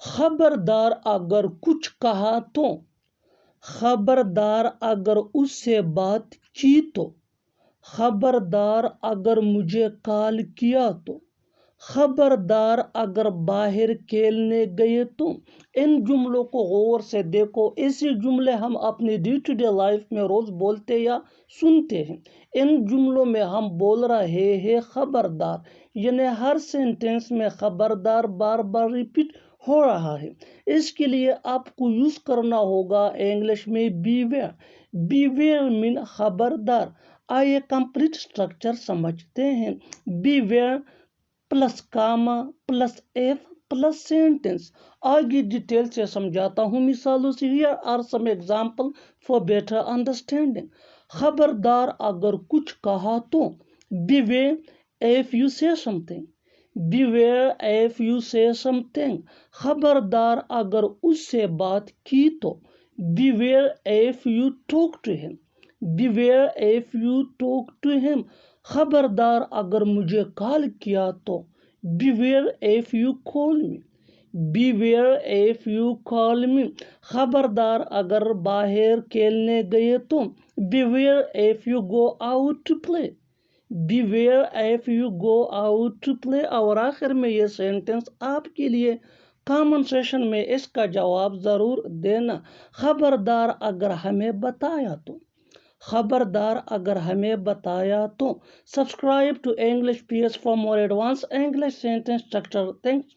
خبردار اگر کچھ کہا تو، خبردار اگر اس سے بات کی تو، خبردار اگر مجھے کال کیا تو، خبردار اگر باہر کھیلنے گئے تو۔ ان جملوں کو غور سے دیکھو، ایسے جملے ہم اپنی ڈے ٹو ڈے لائف میں روز بولتے یا سنتے ہیں۔ ان جملوں میں ہم بول رہے ہیں خبردار، یعنی ہر سینٹینس میں خبردار بار بار ریپیٹ ہو رہا ہے۔ اس کے لیے آپ کو یوز کرنا ہوگا انگلش میں بیویئر۔ بیویئر مین خبردار۔ آئیے کمپلیٹ اسٹرکچر سمجھتے ہیں۔ Beware plus comma plus if plus sentence. آگے ڈیٹیل سے سمجھاتا ہوں مثالوں سے۔ Here are some example for better understanding. خبردار اگر کچھ کہا تو، beware if you say something, beware if you say some thing. خبردار اگر اس سے بات کی تو، beware if you talk to him, beware if you talk to him. خبردار اگر مجھے کال کیا تو، beware if you call me, beware if you call me. خبردار اگر باہر کھیلنے گئے تو، beware if you go out to play, beware if you go out to play. اور آخر میں یہ سینٹینس آپ کے لیے کامن سیشن میں اس کا جواب ضرور دینا۔ خبردار اگر ہمیں بتایا تو، خبردار اگر ہمیں بتایا تو۔ Subscribe to English PS for more advanced English sentence structure. Thanks.